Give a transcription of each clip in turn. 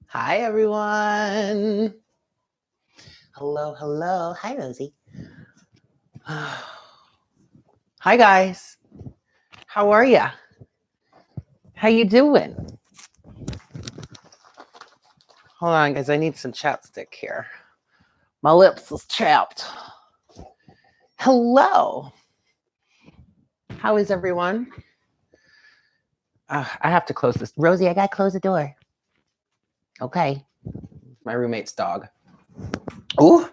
Hi, everyone. Hello, hello. Hi, Rosie. Hi, guys. How are ya? How you doing? Hold on, guys. I need some chapstick here. My lips is chapped. Hello. How is everyone? I have to close this. Rosie, I got to close the door. Okay. My roommate's dog. Ooh.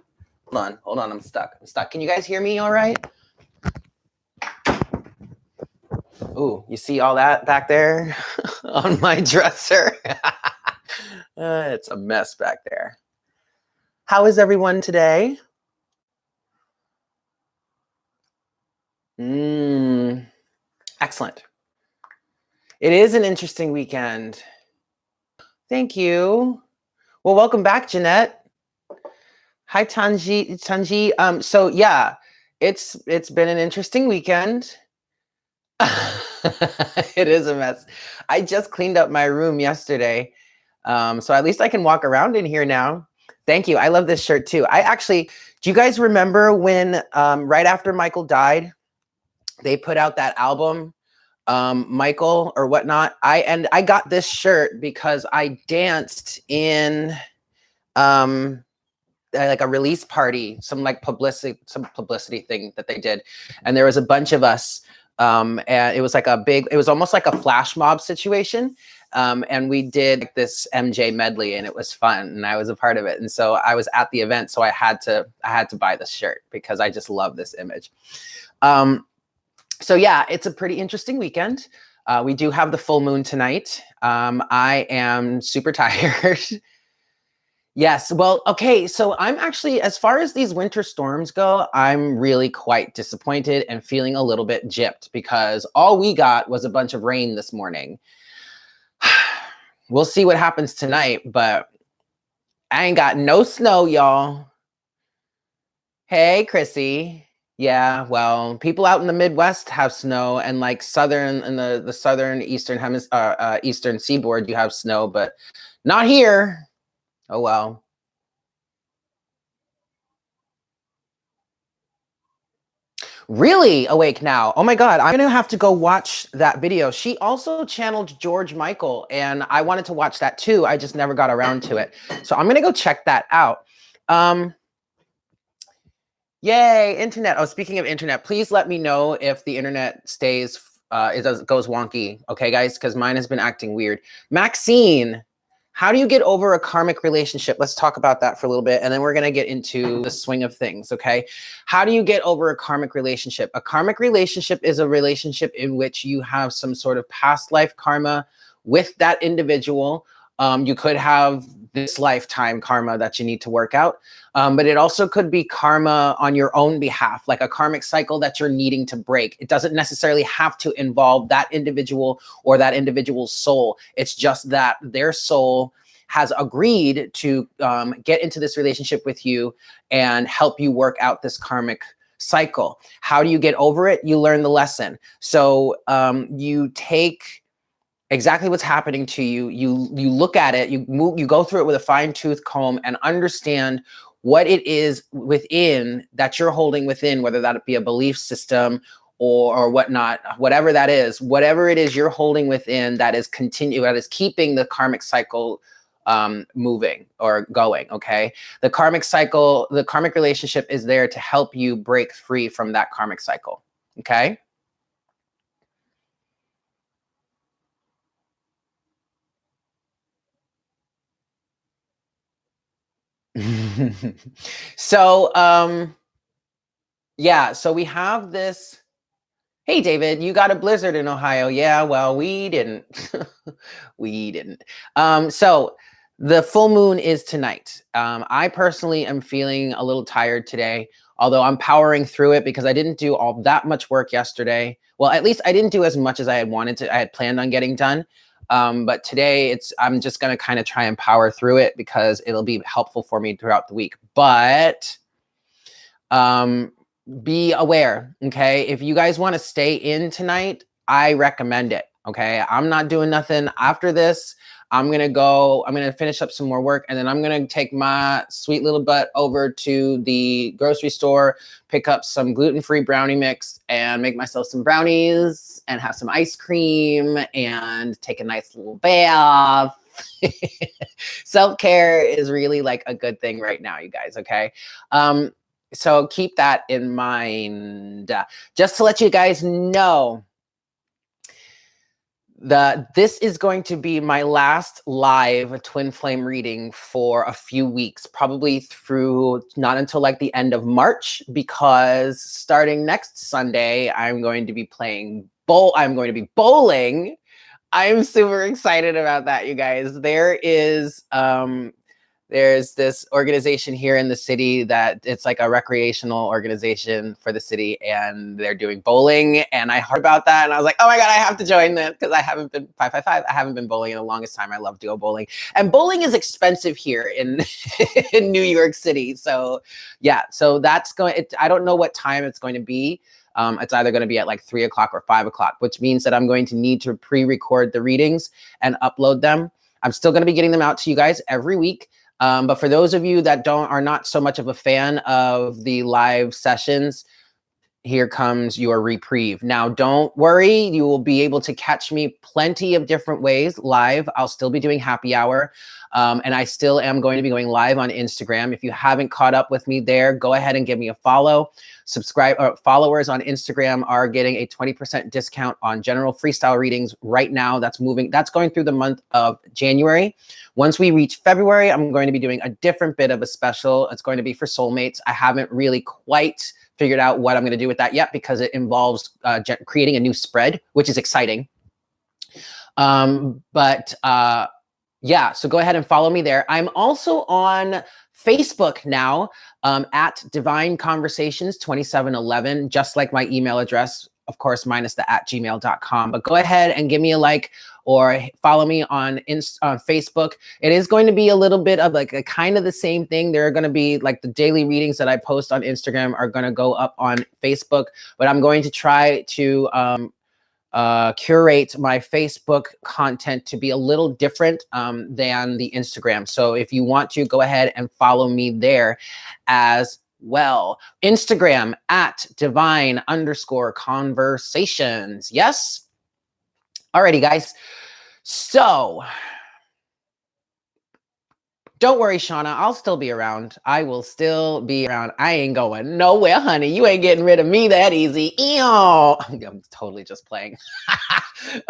Hold on. I'm stuck. Can you guys hear me all right? Ooh, you see all that back there on my dresser? It's a mess back there. How is everyone today? Excellent. It is an interesting weekend. Thank you. Well, welcome back, Jeanette. Hi, Tanji. So yeah, it's been an interesting weekend. It is a mess. I just cleaned up my room yesterday. So at least I can walk around in here now. Thank you. I love this shirt too. Do you guys remember when right after Michael died, they put out that album, Michael or whatnot? I got this shirt because I danced in like a release party, some publicity thing that they did. And there was a bunch of us. And it was almost like a flash mob situation. And we did this MJ medley and it was fun and I was a part of it. And so I was at the event. So I had to buy this shirt because I just love this image. So yeah, it's a pretty interesting weekend. We do have the full moon tonight. I am super tired. Yes. Well, okay. So I'm actually, as far as these winter storms go, I'm really quite disappointed and feeling a little bit gypped because all we got was a bunch of rain this morning. We'll see what happens tonight, but I ain't got no snow, y'all. Hey, Chrissy. Yeah, well, people out in the Midwest have snow, and like southern in the southern eastern eastern seaboard, you have snow, but not here. Oh well. Really awake now. Oh my God, I'm gonna have to go watch that video. She also channeled George Michael, and I wanted to watch that too. I just never got around to it. So I'm gonna go check that out. Yay, internet. Oh, speaking of internet, please let me know if the internet stays, goes wonky. Okay, guys, because mine has been acting weird. Maxine, how do you get over a karmic relationship? Let's talk about that for a little bit, and then we're going to get into the swing of things, okay? How do you get over a karmic relationship? A karmic relationship is a relationship in which you have some sort of past life karma with that individual. You could have this lifetime karma that you need to work out. But it also could be karma on your own behalf, like a karmic cycle that you're needing to break. It doesn't necessarily have to involve that individual or that individual's soul. It's just that their soul has agreed to get into this relationship with you and help you work out this karmic cycle. How do you get over it? You learn the lesson. So you take exactly what's happening to you. You look at it, you go through it with a fine-tooth comb and understand what it is within that you're holding within, whether that be a belief system or whatnot, whatever that is, whatever it is you're holding within that is keeping the karmic cycle moving or going. Okay. The karmic cycle, the karmic relationship is there to help you break free from that karmic cycle. Okay. So yeah, so we have this. Hey David, you got a blizzard in Ohio. Yeah, well, we didn't. We didn't. So the full moon is tonight. I personally am feeling a little tired today, although I'm powering through it because I didn't do all that much work yesterday. Well, at least I didn't do as much as I had planned on getting done. But today I'm just going to kind of try and power through it because it'll be helpful for me throughout the week. But be aware, okay? If you guys want to stay in tonight, I recommend it, okay? I'm not doing nothing after this. I'm gonna finish up some more work, and then I'm gonna take my sweet little butt over to the grocery store, pick up some gluten-free brownie mix, and make myself some brownies and have some ice cream and take a nice little bath. Self-care is really like a good thing right now, you guys, okay? So keep that in mind. Just to let you guys know, this is going to be my last live twin flame reading for a few weeks, probably through not until like the end of March, because starting next Sunday, I'm going to be bowling. I'm super excited about that, you guys. There's this organization here in the city that it's like a recreational organization for the city, and they're doing bowling. And I heard about that, and I was like, oh my God, I have to join this, because I haven't been 555. I haven't been bowling in the longest time. I love to go bowling, and bowling is expensive here in in New York City. So yeah, so that's I don't know what time it's going to be. It's either going to be at like 3 o'clock or 5 o'clock, which means that I'm going to need to pre-record the readings and upload them. I'm still going to be getting them out to you guys every week. But for those of you that are not so much of a fan of the live sessions, here comes your reprieve. Now, don't worry, you will be able to catch me plenty of different ways live. I'll still be doing happy hour. And I still am going to be going live on Instagram. If you haven't caught up with me there, go ahead and give me a follow. Subscribe. Followers on Instagram are getting a 20% discount on general freestyle readings right now. That's going through the month of January. Once we reach February, I'm going to be doing a different bit of a special. It's going to be for soulmates. I haven't really quite figured out what I'm going to do with that yet, because it involves creating a new spread, which is exciting. Yeah, so go ahead and follow me there. I'm also on Facebook now, at Divine Conversations 2711, just like my email address, of course, minus the @gmail.com. But go ahead and give me a like or follow me on Facebook. It is going to be a little bit of like a kind of the same thing. There are going to be like the daily readings that I post on Instagram are going to go up on Facebook, but I'm going to try to curate my Facebook content to be a little different than the Instagram. So if you want to, go ahead and follow me there as well. Instagram at divine_conversations. Yes? Alrighty, guys. So don't worry, Shauna. I'll still be around. I will still be around. I ain't going nowhere, honey. You ain't getting rid of me that easy. Ew. I'm totally just playing.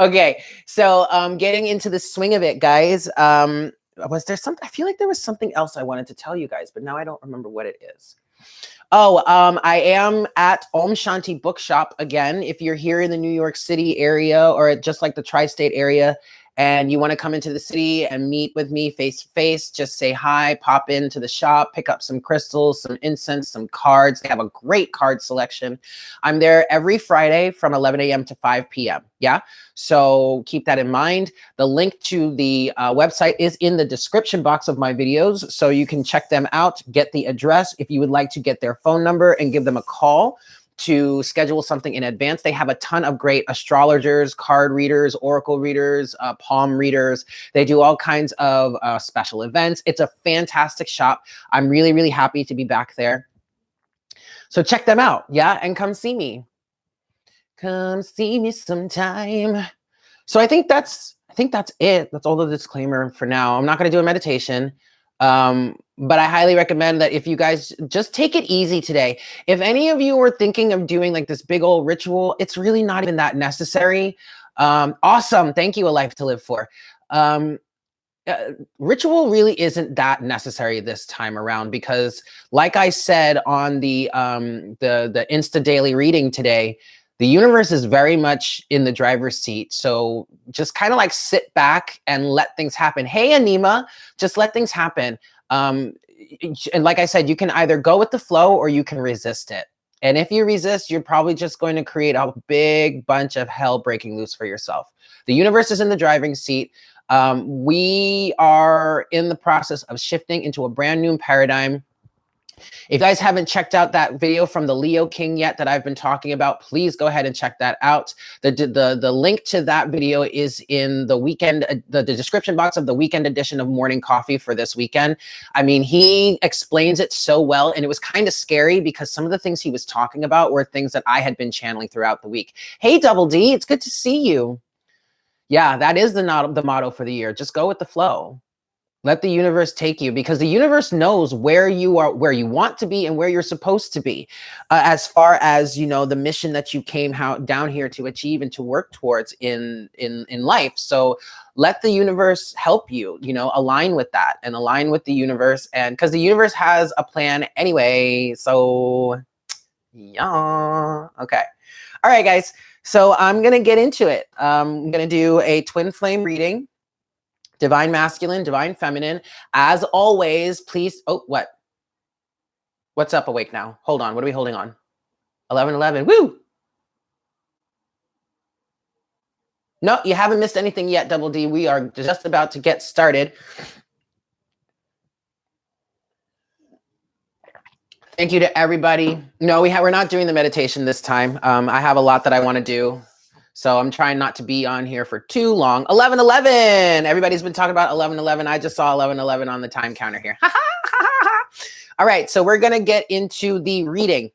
Okay. So getting into the swing of it, guys. Was there something? I feel like there was something else I wanted to tell you guys, but now I don't remember what it is. Oh, I am at Om Shanti Bookshop again. If you're here in the New York City area or just like the tri-state area, and you want to come into the city and meet with me face to face, just say hi, pop into the shop, pick up some crystals, some incense, some cards. They have a great card selection. I'm there every Friday from 11 a.m. to 5 p.m. Yeah, so keep that in mind. The link to the website is in the description box of my videos, so you can check them out, get the address. If you would like to get their phone number and give them a call to schedule something in advance. They have a ton of great astrologers, card readers, oracle readers, palm readers. They do all kinds of special events. It's a fantastic shop. I'm really, really happy to be back there. So check them out, yeah, and come see me. Come see me sometime. So I think that's it. That's all the disclaimer for now. I'm not going to do a meditation. But I highly recommend that if you guys just take it easy today. If any of you were thinking of doing like this big old ritual, it's really not even that necessary. Awesome. Thank you, A Life to Live For. Ritual really isn't that necessary this time around, because like I said on the Insta daily reading today, the universe is very much in the driver's seat. So just kind of like sit back and let things happen. Hey, Anima, just let things happen. And like I said, you can either go with the flow or you can resist it. And if you resist, you're probably just going to create a big bunch of hell breaking loose for yourself. The universe is in the driving seat. We are in the process of shifting into a brand new paradigm. If you guys haven't checked out that video from the Leo King yet that I've been talking about, please go ahead and check that out. The link to that video is in the weekend, the description box of the weekend edition of Morning Coffee for this weekend. I mean, he explains it so well, and it was kind of scary because some of the things he was talking about were things that I had been channeling throughout the week. Hey, Double D, it's good to see you. Yeah, that is the motto for the year. Just go with the flow. Let the universe take you, because the universe knows where you are, where you want to be, and where you're supposed to be, as far as, you know, the mission that you came down here to achieve and to work towards in life. So let the universe help you, you know, align with that and align with the universe, and because the universe has a plan anyway. So yeah, okay, all right, guys. So I'm gonna get into it. I'm gonna do a twin flame reading. Divine masculine, divine feminine. As always, please. Oh, what? What's up, Awake Now? Hold on. What are we holding on? 11:11. Woo! No, you haven't missed anything yet, Double D. We are just about to get started. Thank you to everybody. No, we're not doing the meditation this time. I have a lot that I want to do. So I'm trying not to be on here for too long. 11:11. Everybody's been talking about 11:11. I just saw 11:11 on the time counter here. All right, so we're going to get into the reading.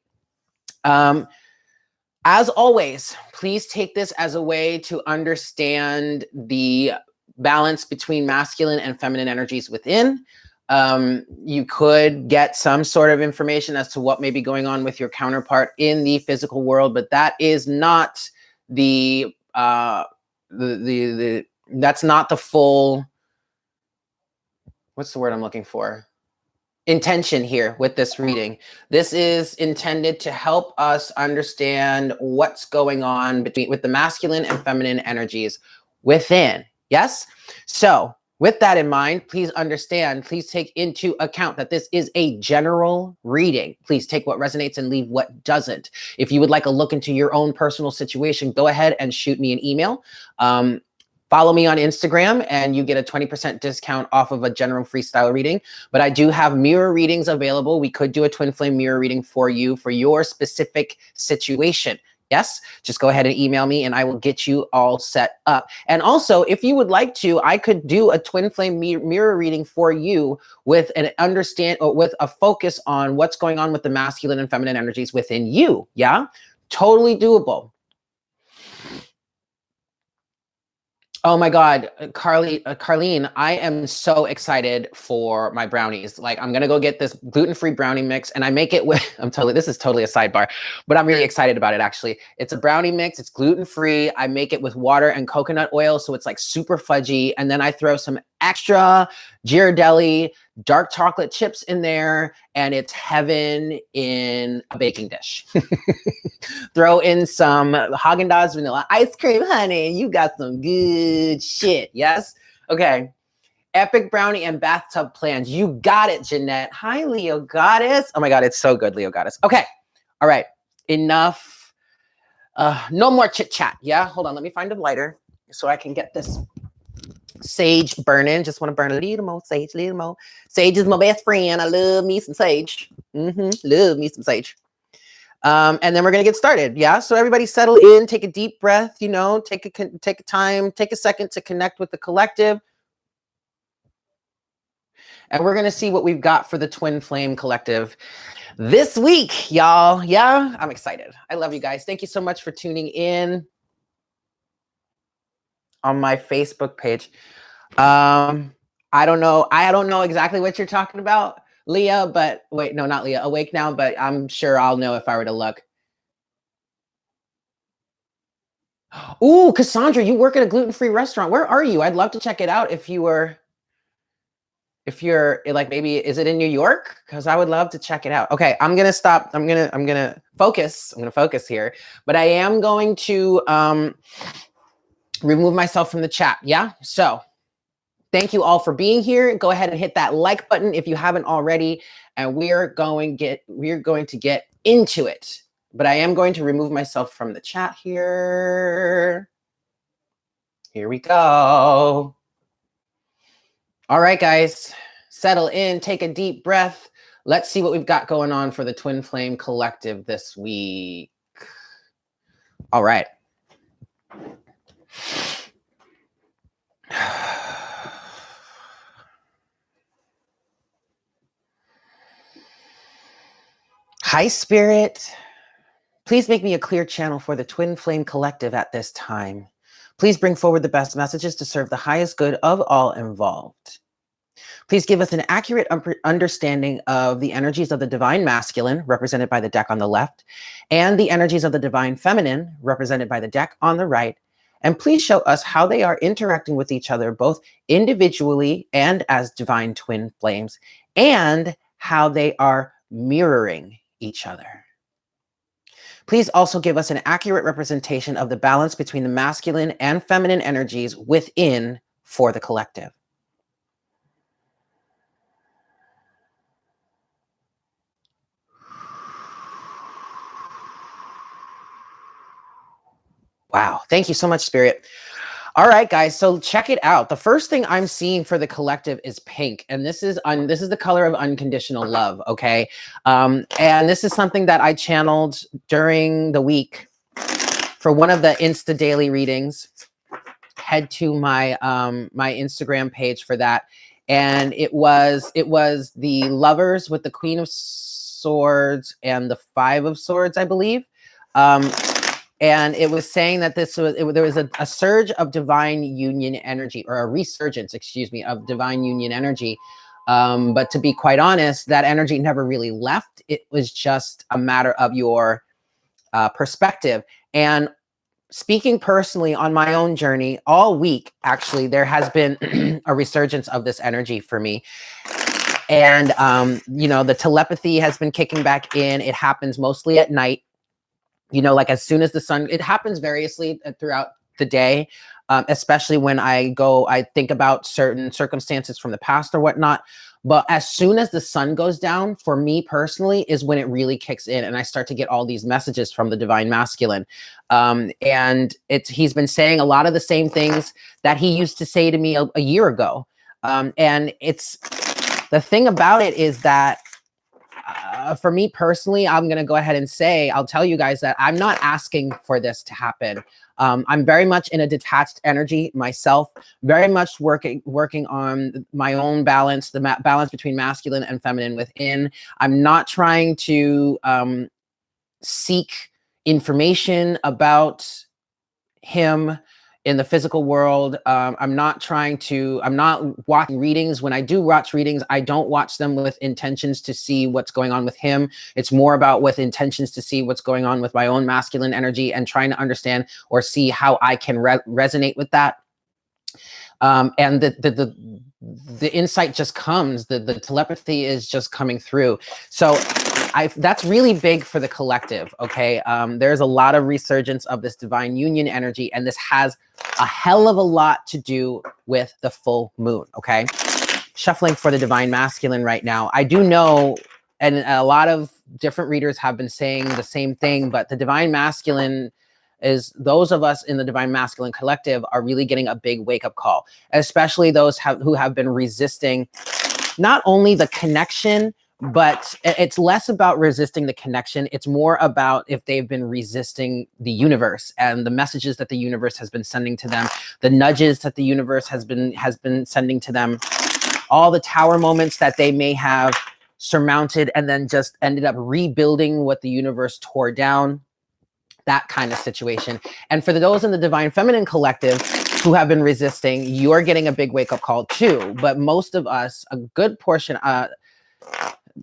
As always, please take this as a way to understand the balance between masculine and feminine energies within. You could get some sort of information as to what may be going on with your counterpart in the physical world, but that is not that's not the full, what's the word I'm looking for? Intention here with this reading. This is intended to help us understand what's going on with the masculine and feminine energies within. Yes? So with that in mind, please understand, please take into account that this is a general reading. Please take what resonates and leave what doesn't. If you would like a look into your own personal situation, go ahead and shoot me an email. Follow me on Instagram and you get a 20% discount off of a general freestyle reading. But I do have mirror readings available. We could do a twin flame mirror reading for you for your specific situation. Yes, just go ahead and email me and I will get you all set up. And also, if you would like to, I could do a twin flame mirror reading for you with with a focus on what's going on with the masculine and feminine energies within you. Yeah, totally doable. Oh my God, Carlene, I am so excited for my brownies. Like, I'm gonna go get this gluten-free brownie mix and I make it with, this is totally a sidebar, but I'm really excited about it actually. It's a brownie mix, it's gluten-free. I make it with water and coconut oil, so it's like super fudgy. And then I throw some extra Ghirardelli dark chocolate chips in there, and it's heaven in a baking dish. Throw in some Haagen-Dazs vanilla ice cream, honey. You got some good shit. Yes? Okay. Epic brownie and bathtub plans. You got it, Jeanette. Hi, Leo Goddess. Oh my God, it's so good, Leo Goddess. Okay. All right. Enough. No more chit chat. Yeah? Hold on. Let me find a lighter so I can get this sage burning. Just want to burn a little more sage, little more. Sage is my best friend. I love me some sage. Love me some sage. And then we're going to get started. Yeah. So everybody settle in, take a deep breath, you know, take a time, take a second to connect with the collective. And we're going to see what we've got for the Twin Flame Collective this week, y'all. Yeah. I'm excited. I love you guys. Thank you so much for tuning in on my Facebook page. I don't know exactly what you're talking about, Leah, but wait, no, not Leah, Awake Now, but I'm sure I'll know if I were to look. Ooh, Cassandra, you work at a gluten-free restaurant. Where are you? I'd love to check it out if you're like, maybe, is it in New York? Because I would love to check it out. Okay, I'm gonna stop. I'm gonna focus. I'm gonna focus here, but I am going to remove myself from the chat. Yeah. So thank you all for being here. Go ahead and hit that like button if you haven't already, and we're going to get into it. But I am going to remove myself from the chat here. Here we go. All right, guys, settle in, take a deep breath. Let's see what we've got going on for the Twin Flame Collective this week. All right. Hi, Spirit. Please make me a clear channel for the Twin Flame Collective at this time. Please bring forward the best messages to serve the highest good of all involved. Please give us an accurate understanding of the energies of the Divine Masculine, represented by the deck on the left, and the energies of the Divine Feminine, represented by the deck on the right. And please show us how they are interacting with each other, both individually and as divine twin flames, and how they are mirroring each other. Please also give us an accurate representation of the balance between the masculine and feminine energies within for the collective. Wow. Thank you so much, Spirit. All right, guys. So check it out. The first thing I'm seeing for the collective is pink, and this is the color of unconditional love. Okay, and this is something that I channeled during the week for one of the Insta daily readings. Head to my my Instagram page for that, and it was the Lovers with the Queen of Swords and the Five of Swords, I believe. And it was saying that there was a surge of divine union energy, or a resurgence, excuse me, of divine union energy. But to be quite honest, that energy never really left. It was just a matter of your perspective. And speaking personally on my own journey, all week, actually, there has been a resurgence of this energy for me. And, you know, the telepathy has been kicking back in. It happens mostly at night. You know, like as soon as the sun, it happens variously throughout the day, especially when I think about certain circumstances from the past or whatnot. But as soon as the sun goes down, for me personally, is when it really kicks in, and I start to get all these messages from the Divine Masculine. And he's been saying a lot of the same things that he used to say to me a year ago. And it's the thing about it is that for me personally, I'm going to go ahead and say, I'll tell you guys that I'm not asking for this to happen. I'm very much in a detached energy myself, very much working on my own balance, the balance between masculine and feminine within. I'm not trying to seek information about him in the physical world. I'm not watching readings. When I do watch readings, I don't watch them with intentions to see what's going on with him. It's more about with intentions to see what's going on with my own masculine energy and trying to understand or see how I can resonate with that. And the insight just comes, the telepathy is just coming through. So that's really big for the collective. Okay. There's a lot of resurgence of this divine union energy, and this has a hell of a lot to do with the full moon. Okay. Shuffling for the Divine Masculine right now. I do know, and a lot of different readers have been saying the same thing, but the Divine Masculine is, those of us in the Divine Masculine collective are really getting a big wake-up call, especially those who have been resisting not only the connection, but it's less about resisting the connection. It's more about if they've been resisting the universe and the messages that the universe has been sending to them, the nudges that the universe has been sending to them, all the tower moments that they may have surmounted and then just ended up rebuilding what the universe tore down, that kind of situation. And for those in the Divine Feminine collective who have been resisting, you're getting a big wake-up call too. But most of us, a good portion,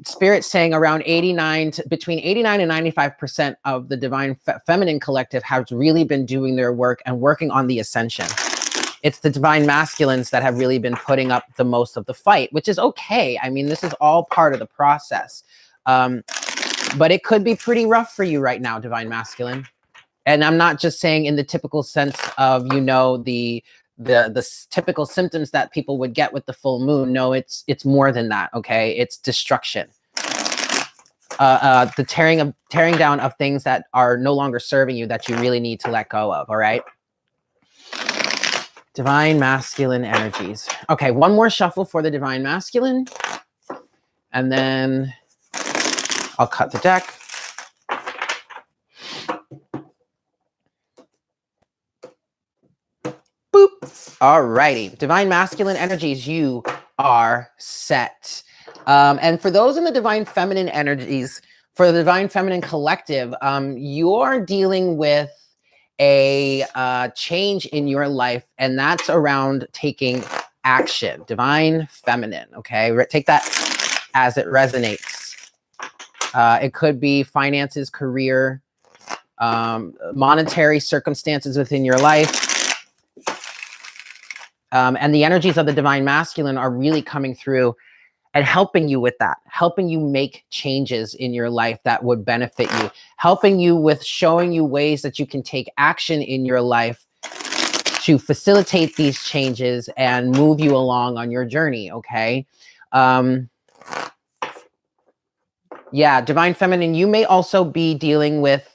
Spirit saying around between 89 and 95% of the Divine Feminine collective has really been doing their work and working on the ascension. It's the Divine Masculines that have really been putting up the most of the fight, which is okay. I mean, this is all part of the process. But it could be pretty rough for you right now, Divine Masculine. And I'm not just saying in the typical sense of, you know, the typical symptoms that people would get with the full moon. No, it's more than that. Okay, it's destruction, the tearing down of things that are no longer serving you, that you really need to let go of. All right, Divine Masculine energies. Okay, one more shuffle for the Divine Masculine, and then I'll cut the deck. Boop. All righty. Divine masculine energies, you are set. And for those in the divine feminine energies, for the divine feminine collective, you're dealing with a change in your life, and that's around taking action. Divine feminine, okay? Take that as it resonates. It could be finances, career, monetary circumstances within your life. And the energies of the divine masculine are really coming through and helping you with that, helping you make changes in your life that would benefit you, helping you with showing you ways that you can take action in your life to facilitate these changes and move you along on your journey, okay? Yeah, divine feminine, you may also be dealing with,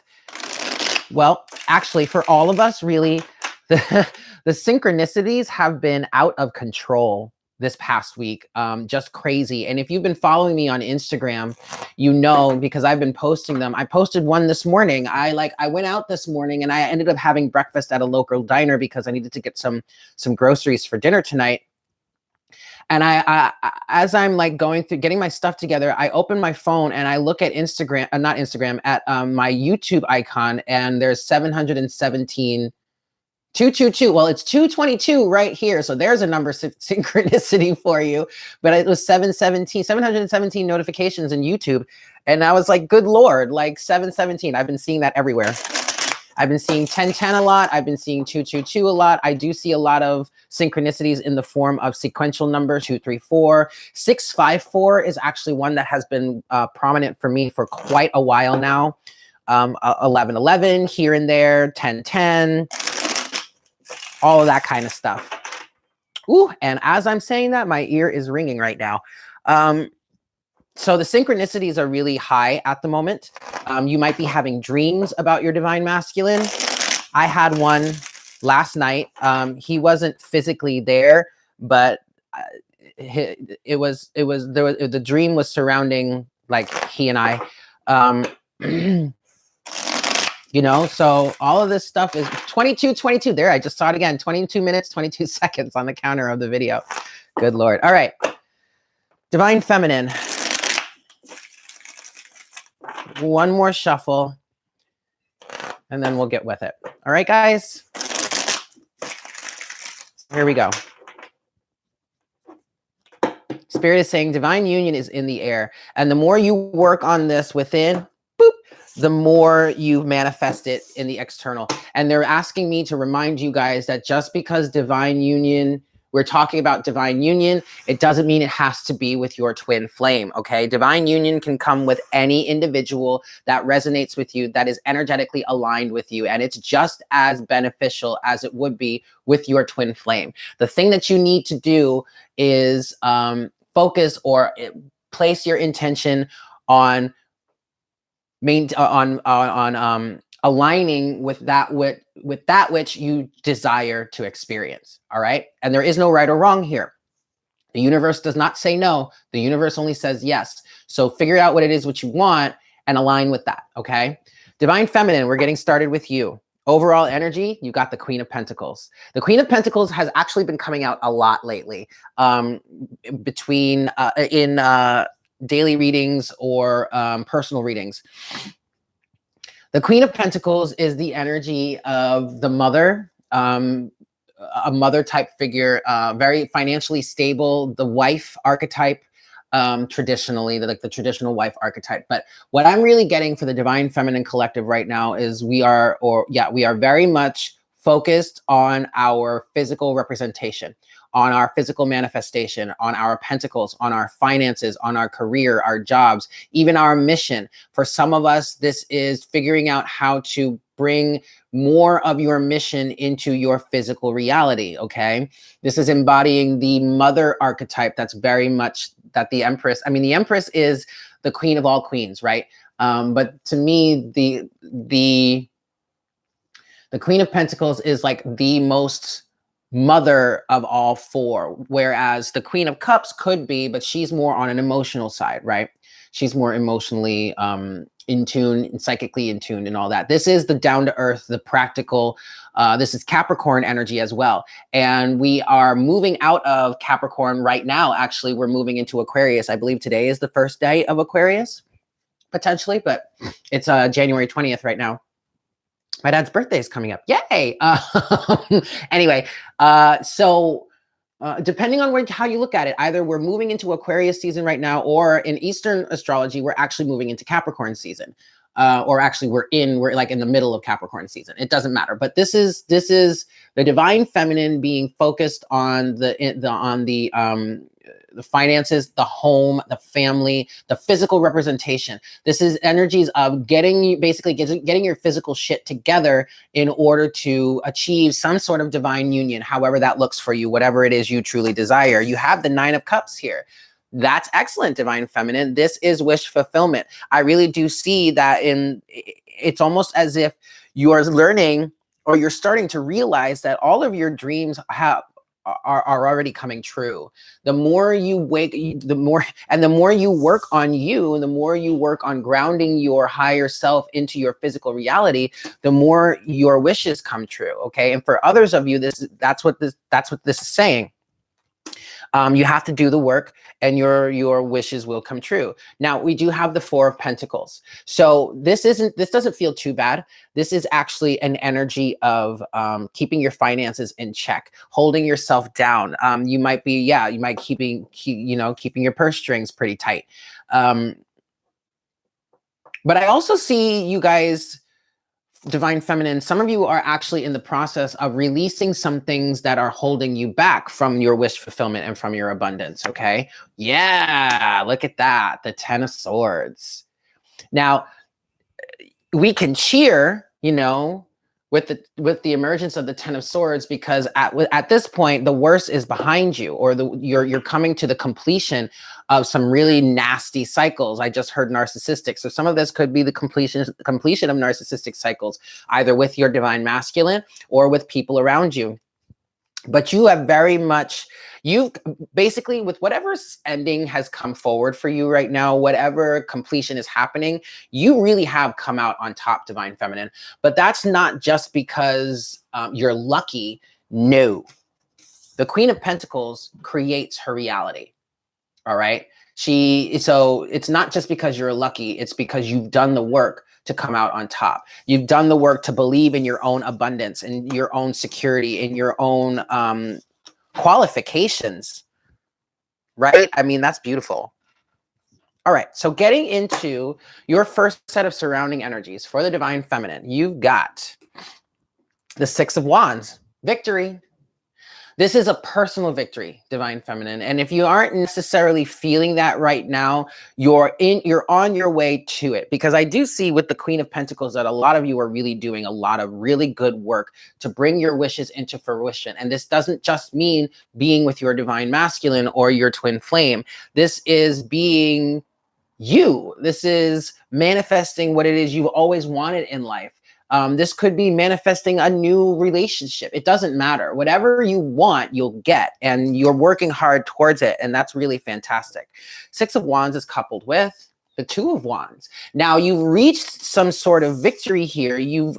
well, actually for all of us, really, the synchronicities have been out of control this past week, just crazy. And if you've been following me on Instagram, you know, because I've been posting them. I posted one this morning. I went out this morning and I ended up having breakfast at a local diner because I needed to get some groceries for dinner tonight. And I as I'm like going through getting my stuff together, I open my phone and I look at Instagram, not Instagram, at my YouTube icon, and there's 717 222. Well, it's 222 right here. So there's a number synchronicity for you. But it was 717 notifications in YouTube. And I was like, good Lord, like 717. I've been seeing that everywhere. I've been seeing 1010 a lot. I've been seeing 222 a lot. I do see a lot of synchronicities in the form of sequential numbers, 234. 654 is actually one that has been prominent for me for quite a while now. 1111 here and there, 1010. All of that kind of stuff. Ooh, and as I'm saying that, my ear is ringing right now. So the synchronicities are really high at the moment. You might be having dreams about your divine masculine. I had one last night. He wasn't physically there, but the dream was surrounding like he and I. You know, so all of this stuff is 22. There, I just saw it again. 22 minutes, 22 seconds on the counter of the video. Good Lord. All right. Divine feminine. One more shuffle, and then we'll get with it. All right, guys. Here we go. Spirit is saying divine union is in the air. And the more you work on this within, boop, the more you manifest it in the external. And they're asking me to remind you guys that just because divine union, we're talking about divine union, it doesn't mean it has to be with your twin flame, okay? Divine union can come with any individual that resonates with you, that is energetically aligned with you, and it's just as beneficial as it would be with your twin flame. The thing that you need to do is focus or place your intention on aligning with that which you desire to experience. All right. And there is no right or wrong here. The universe does not say no. The universe only says yes. So figure out what it is what you want and align with that. Okay. Divine feminine, we're getting started with you. Overall energy, you got the Queen of Pentacles. The Queen of Pentacles has actually been coming out a lot lately, between in daily readings or personal readings. The Queen of Pentacles is the energy of the mother, a mother type figure, very financially stable, the wife archetype, traditionally, like the traditional wife archetype. But what I'm really getting for the Divine Feminine Collective right now is we are very much focused on our physical representation, on our physical manifestation, on our pentacles, on our finances, on our career, our jobs, even our mission. For some of us, this is figuring out how to bring more of your mission into your physical reality, okay? This is embodying the mother archetype that's very much that the Empress, I mean, the Empress is the queen of all queens, right? But to me, the Queen of Pentacles is like the most mother of all four, whereas the Queen of Cups could be, but she's more on an emotional side, right? She's more emotionally in tune and psychically in tune and all that. This is the down to earth, the practical. This is Capricorn energy as well. And we are moving out of Capricorn right now. Actually, we're moving into Aquarius. I believe today is the first day of Aquarius, potentially, but it's January 20th right now. My dad's birthday is coming up. Yay! Anyway, so depending on how you look at it, either we're moving into Aquarius season right now, or in Eastern astrology, we're actually moving into Capricorn season. Or actually we're like in the middle of Capricorn season. It doesn't matter. But this is the divine feminine being focused on the finances, the home, the family, the physical representation. This is energies of getting your physical shit together in order to achieve some sort of divine union, however that looks for you, whatever it is you truly desire. You have the 9 of Cups here. That's excellent, divine feminine. This is wish fulfillment. I really do see that it's almost as if you are learning, or you're starting to realize that all of your dreams are already coming true. The more you the more you work on you, and the more you work on grounding your higher self into your physical reality, the more your wishes come true. Okay. And for others of you, that's what this is saying. You have to do the work, and your wishes will come true. Now, we do have the 4 of Pentacles. So this doesn't feel too bad. This is actually an energy of keeping your finances in check, holding yourself down. You might keeping your purse strings pretty tight. But I also see you guys, divine feminine, some of you are actually in the process of releasing some things that are holding you back from your wish fulfillment and from your abundance. Okay. Yeah. Look at that. The 10 of Swords. Now we can cheer, with the emergence of the 10 of Swords, because at this point, the worst is behind you, or you're coming to the completion of some really nasty cycles. I just heard narcissistic. So some of this could be the completion of narcissistic cycles, either with your divine masculine or with people around you. But you've basically, with whatever's ending has come forward for you right now, whatever completion is happening, you really have come out on top, divine feminine. But that's not just because you're lucky. No, the Queen of Pentacles creates her reality. All right. So it's not just because you're lucky, it's because you've done the work to come out on top. You've done the work to believe in your own abundance, and your own security, in your own qualifications, right? I mean, that's beautiful. All right. So getting into your first set of surrounding energies for the divine feminine, you've got the 6 of Wands, victory. This is a personal victory, divine feminine. And if you aren't necessarily feeling that right now, you're on your way to it. Because I do see with the Queen of Pentacles that a lot of you are really doing a lot of really good work to bring your wishes into fruition. And this doesn't just mean being with your divine masculine or your twin flame. This is being you. This is manifesting what it is you've always wanted in life. This could be manifesting a new relationship. It doesn't matter. Whatever you want, you'll get, and you're working hard towards it. And that's really fantastic. 6 of Wands is coupled with the 2 of Wands. Now you've reached some sort of victory here. You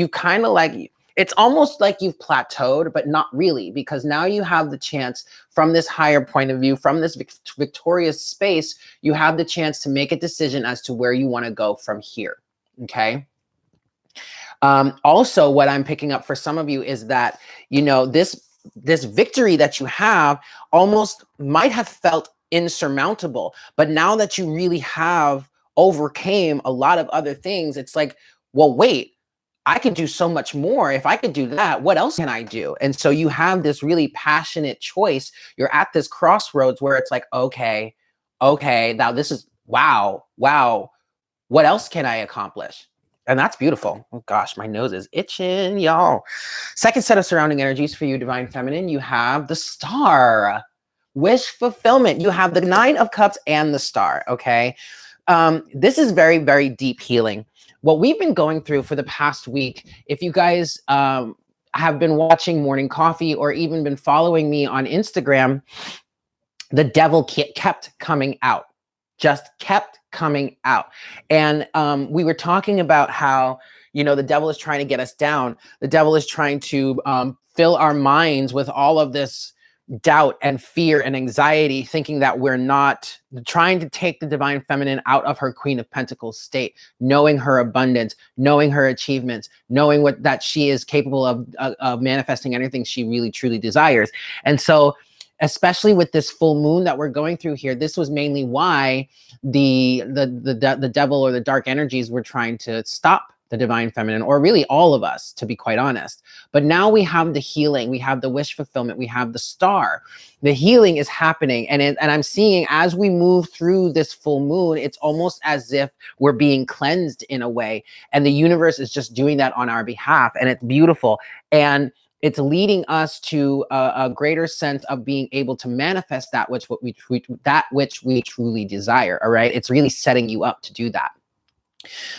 kind of like, it's almost like you've plateaued, but not really, because now you have the chance, from this higher point of view, from this victorious space, you have the chance to make a decision as to where you want to go from here. Okay. Also, what I'm picking up for some of you is that, this victory that you have almost might have felt insurmountable, but now that you really have overcame a lot of other things, it's like, well, wait, I can do so much more. If I could do that, what else can I do? And so you have this really passionate choice. You're at this crossroads where it's like, okay, now this is, wow, what else can I accomplish? And that's beautiful. Oh gosh, my nose is itching, y'all. Second set of surrounding energies for you, divine feminine, you have the Star. Wish fulfillment. You have the 9 of Cups and the Star, okay? This is very, very deep healing. What we've been going through for the past week, if you guys have been watching Morning Coffee or even been following me on Instagram, the devil kept coming out. just kept coming out. And we were talking about how, you know, the devil is trying to get us down. The devil is trying to fill our minds with all of this doubt and fear and anxiety, thinking that we're not, trying to take the divine feminine out of her Queen of Pentacles state, knowing her abundance, knowing her achievements, knowing what that she is capable of manifesting anything she really truly desires. And so, especially with this full moon that we're going through here, this was mainly why the devil or the dark energies were trying to stop the divine feminine, or really all of us, to be quite honest. But now we have the healing, we have the wish fulfillment, we have the star. The healing is happening, and I'm seeing as we move through this full moon, it's almost as if we're being cleansed in a way, and the universe is just doing that on our behalf, and it's beautiful. And it's leading us to a greater sense of being able to manifest that which we truly desire. All right, it's really setting you up to do that.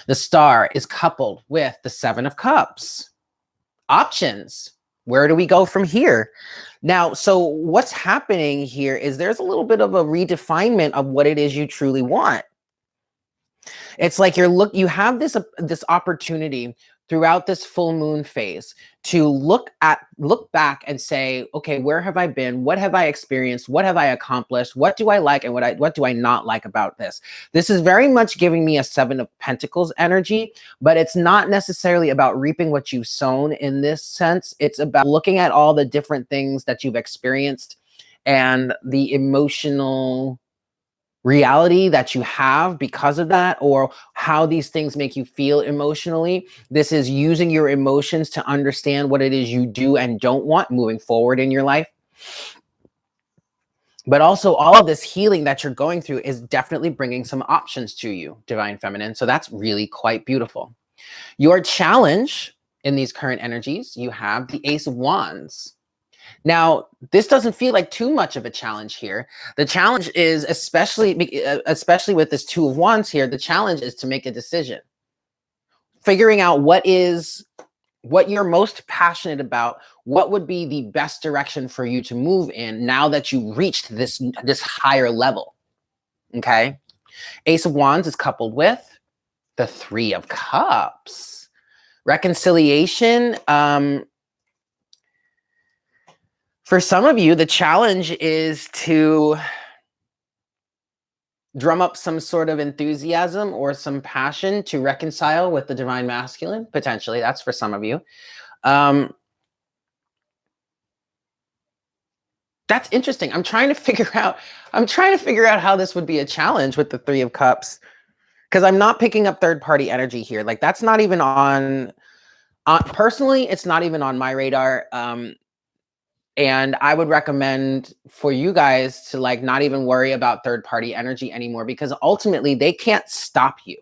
The star is coupled with the Seven of Cups. Options. Where do we go from here? Now, so what's happening here is there's a little bit of a redefinement of what it is you truly want. It's like you have this opportunity throughout this full moon phase to look back and say, okay, where have I been? What have I experienced? What have I accomplished? What do I like and what do I not like about this? This is very much giving me a Seven of Pentacles energy, but it's not necessarily about reaping what you've sown in this sense. It's about looking at all the different things that you've experienced and the emotional reality that you have because of that, or how these things make you feel emotionally. This is using your emotions to understand what it is you do and don't want moving forward in your life. But also all of this healing that you're going through is definitely bringing some options to you, divine feminine. So that's really quite beautiful. Your challenge in these current energies, you have the Ace of Wands. Now, this doesn't feel like too much of a challenge here. The challenge is, especially with this Two of Wands here, the challenge is to make a decision. Figuring out what you're most passionate about, what would be the best direction for you to move in now that you reached this higher level, okay? Ace of Wands is coupled with the Three of Cups. Reconciliation, for some of you, the challenge is to drum up some sort of enthusiasm or some passion to reconcile with the divine masculine, potentially. That's for some of you. That's interesting. I'm trying to figure out how this would be a challenge with the Three of Cups, because I'm not picking up third-party energy here. Like, that's not even on personally, it's not even on my radar. And I would recommend for you guys to like not even worry about third-party energy anymore, because ultimately they can't stop you.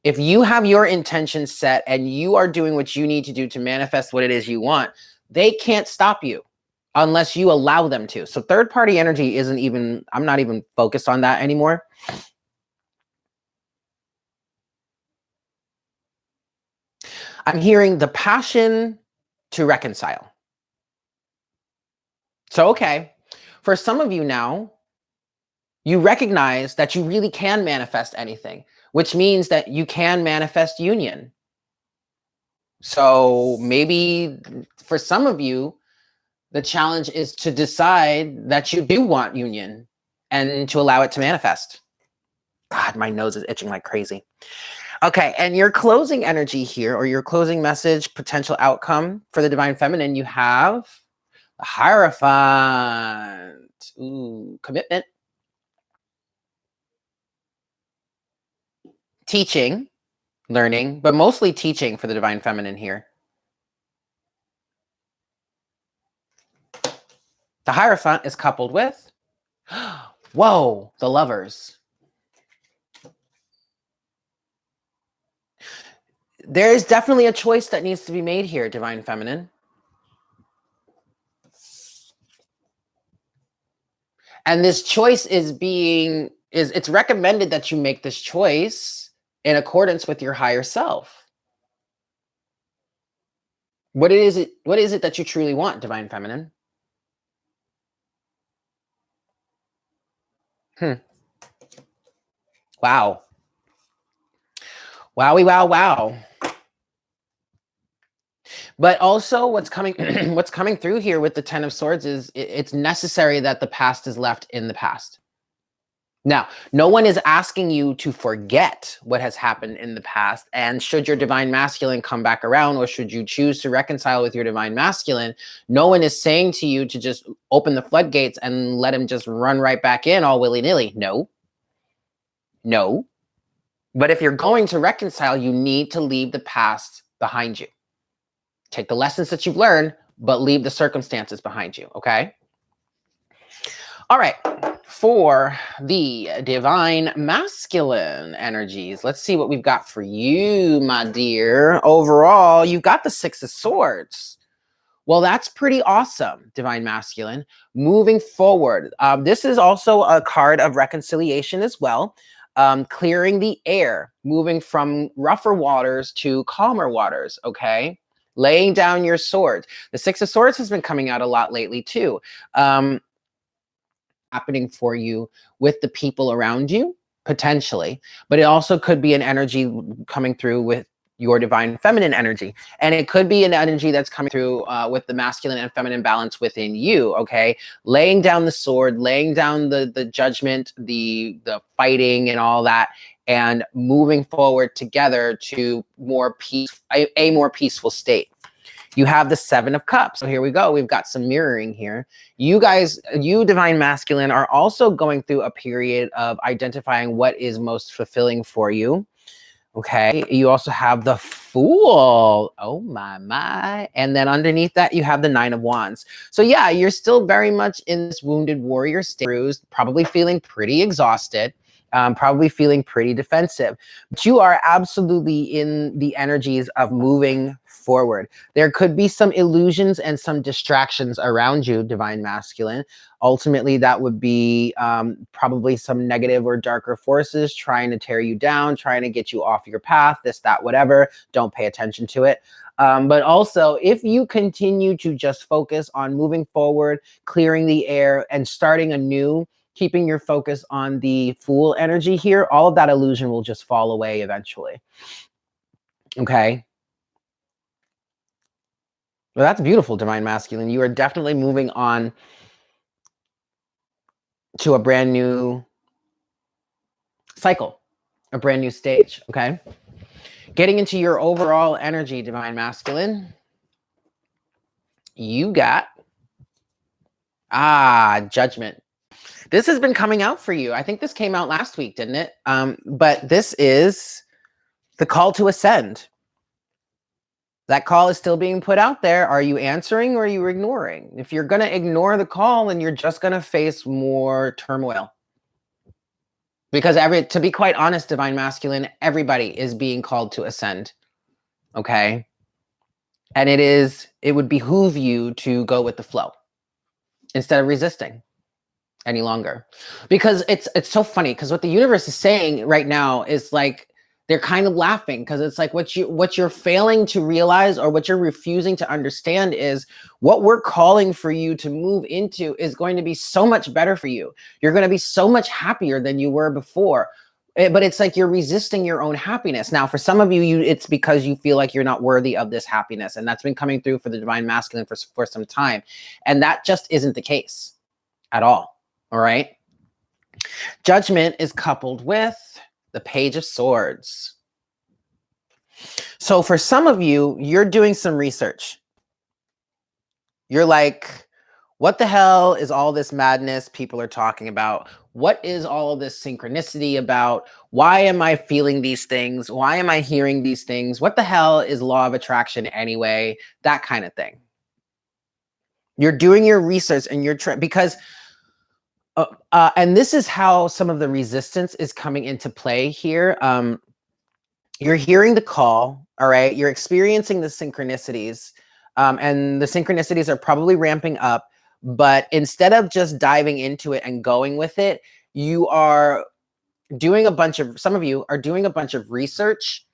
If you have your intention set and you are doing what you need to do to manifest what it is you want, they can't stop you unless you allow them to. So third-party energy isn't even, I'm not even focused on that anymore. I'm hearing the passion to reconcile. So, okay, for some of you now, you recognize that you really can manifest anything, which means that you can manifest union. So maybe for some of you, the challenge is to decide that you do want union and to allow it to manifest. God, my nose is itching like crazy. Okay, and your closing energy here, or your closing message, potential outcome for the divine feminine, you have the Hierophant. Ooh, commitment. Teaching, learning, but mostly teaching for the divine feminine here. The Hierophant is coupled with, whoa, the Lovers. There is definitely a choice that needs to be made here, divine feminine. And this choice it's recommended that you make this choice in accordance with your higher self. What is it that you truly want, divine feminine? Wow. Wowie, wow, wow. But also what's coming what's coming through here with the Ten of Swords is it's necessary that the past is left in the past. Now, no one is asking you to forget what has happened in the past. And should your divine masculine come back around, or should you choose to reconcile with your divine masculine, no one is saying to you to just open the floodgates and let him just run right back in all willy-nilly. No. No. But if you're going to reconcile, you need to leave the past behind you. Take the lessons that you've learned, but leave the circumstances behind you, okay? All right, for the divine masculine energies, let's see what we've got for you, my dear. Overall, you've got the Six of Swords. Well, that's pretty awesome, divine masculine. Moving forward, this is also a card of reconciliation as well. Clearing the air, moving from rougher waters to calmer waters, okay? Laying down your sword. The Six of Swords has been coming out a lot lately too. Happening for you with the people around you, potentially, but it also could be an energy coming through with your divine feminine energy. And it could be an energy that's coming through with the masculine and feminine balance within you, okay? Laying down the sword, laying down the judgment, the fighting and all that, and moving forward together to more peace, a more peaceful state. You have the Seven of Cups. So here we go. We've got some mirroring here. You guys, you divine masculine, are also going through a period of identifying what is most fulfilling for you. Okay. You also have the Fool. Oh my. And then underneath that, you have the Nine of Wands. So yeah, you're still very much in this wounded warrior state, probably feeling pretty exhausted. Probably feeling pretty defensive, but you are absolutely in the energies of moving forward. There could be some illusions and some distractions around you, divine masculine. Ultimately, that would be probably some negative or darker forces trying to tear you down, trying to get you off your path, this, that, whatever. Don't pay attention to it. But also, if you continue to just focus on moving forward, clearing the air, and starting anew, keeping your focus on the Fool energy here, all of that illusion will just fall away eventually. Okay. Well, that's beautiful, divine masculine. You are definitely moving on to a brand new cycle, a brand new stage. Okay. Getting into your overall energy, divine masculine, you got Judgment. This has been coming out for you. I think this came out last week, didn't it? But this is the call to ascend. That call is still being put out there. Are you answering or are you ignoring? If you're going to ignore the call, then you're just going to face more turmoil. Because to be quite honest, divine masculine, everybody is being called to ascend. Okay? And it would behoove you to go with the flow instead of resisting any longer. Because it's so funny, because what the universe is saying right now is like, they're kind of laughing, because it's like what you're failing to realize, or what you're refusing to understand, is what we're calling for you to move into is going to be so much better for you. You're going to be so much happier than you were before. But it's like you're resisting your own happiness. Now, for some of you, it's because you feel like you're not worthy of this happiness. And that's been coming through for the divine masculine for some time. And that just isn't the case at all. All right. Judgment is coupled with the Page of Swords. So for some of you, you're doing some research. You're like, what the hell is all this madness people are talking about? What is all of this synchronicity about? Why am I feeling these things? Why am I hearing these things? What the hell is law of attraction anyway? That kind of thing. You're doing your research, and you're because and this is how some of the resistance is coming into play here. You're hearing the call, all right? You're experiencing the synchronicities, and the synchronicities are probably ramping up. But instead of just diving into it and going with it, you are doing some of you are doing a bunch of research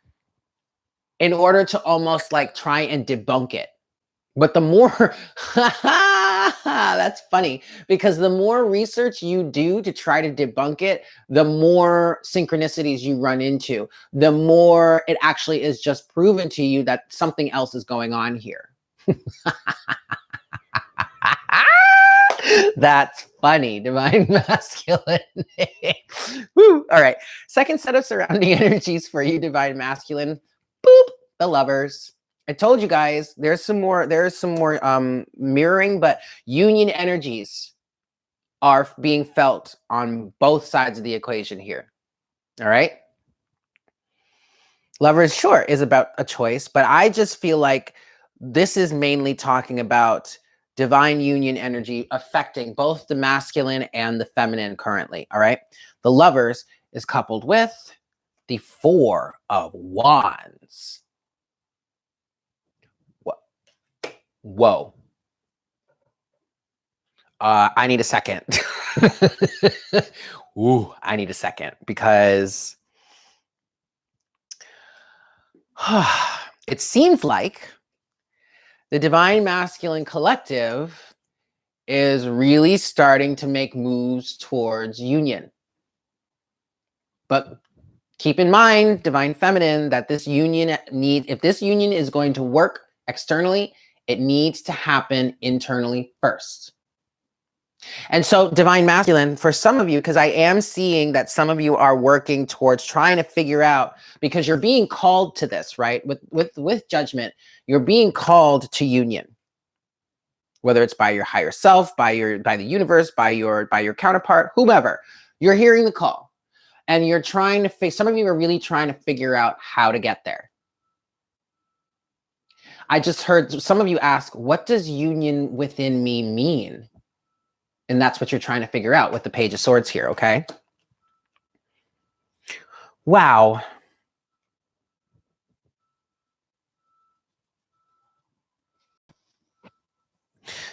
in order to almost like try and debunk it. But the more, That's funny because the more research you do to try to debunk it, the more synchronicities you run into, the more it actually is just proven to you that something else is going on here. That's funny, divine masculine. Woo. All right. Second set of surrounding energies for you, divine masculine. Boop. The lovers. I told you guys there's some more mirroring, but union energies are being felt on both sides of the equation here. All right. Lovers, sure, is about a choice, but I just feel like this is mainly talking about divine union energy affecting both the masculine and the feminine currently. All right. The lovers is coupled with the Four of Wands. Whoa. I need a second. Ooh, I need a second because it seems like the divine masculine collective is really starting to make moves towards union. But keep in mind, divine feminine, that this union if this union is going to work externally, it needs to happen internally first. And so divine masculine, for some of you, because I am seeing that some of you are working towards trying to figure out, because you're being called to this, right? With judgment, you're being called to union, whether it's by your higher self, by the universe, by your counterpart, whomever. You're hearing the call and you're trying to some of you are really trying to figure out how to get there. I just heard some of you ask, what does union within me mean? And that's what you're trying to figure out with the Page of Swords here, okay? Wow.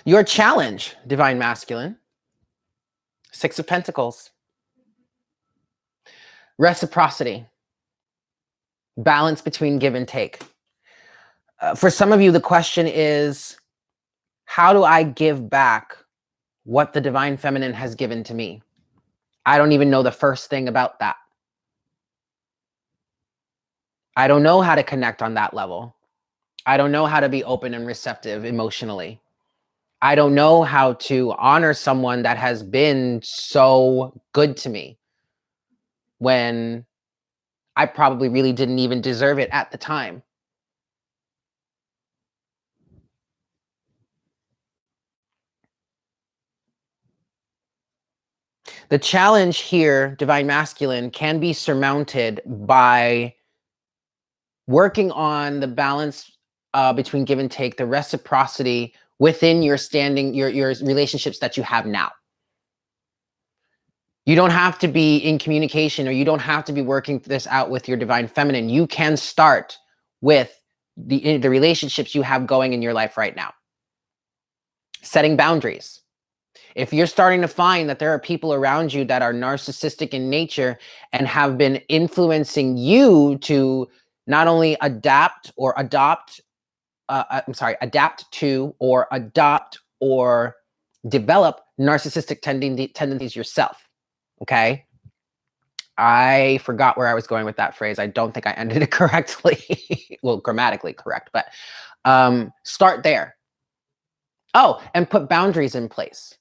Your challenge, divine masculine. Six of Pentacles. Reciprocity. Balance between give and take. For some of you, the question is, how do I give back what the divine feminine has given to me? I don't even know the first thing about that. I don't know how to connect on that level. I don't know how to be open and receptive emotionally. I don't know how to honor someone that has been so good to me when I probably really didn't even deserve it at the time. The challenge here, divine masculine, can be surmounted by working on the balance between give and take, the reciprocity within your relationships that you have now. You don't have to be in communication, or you don't have to be working this out with your divine feminine. You can start with the relationships you have going in your life right now. Setting boundaries. If you're starting to find that there are people around you that are narcissistic in nature and have been influencing you to not only adapt to or adopt or develop narcissistic tendencies yourself. Okay. I forgot where I was going with that phrase. I don't think I ended it correctly. Well, grammatically correct, but start there. Oh, and put boundaries in place.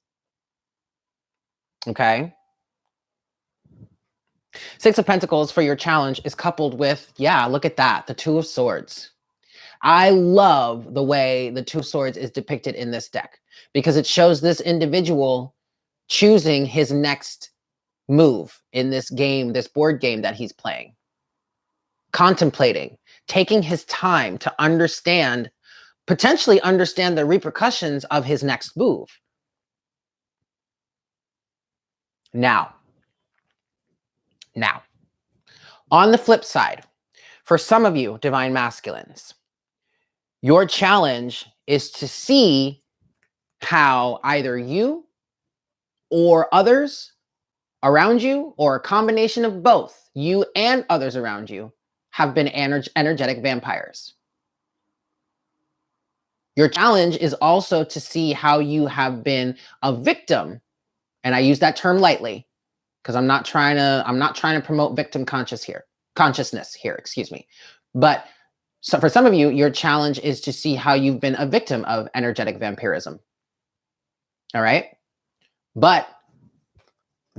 Okay. Six of Pentacles for your challenge is coupled with, yeah, look at that, the Two of Swords. I love the way the Two of Swords is depicted in this deck because it shows this individual choosing his next move in this game, this board game that he's playing. Contemplating, taking his time to potentially understand the repercussions of his next move. Now, on the flip side, for some of you, divine masculines, your challenge is to see how either you or others around you, or a combination of both, you and others around you, have been energetic vampires. Your challenge is also to see how you have been a victim. And I use that term lightly because I'm not trying to promote victim consciousness here, excuse me. But so for some of you, your challenge is to see how you've been a victim of energetic vampirism. All right. But,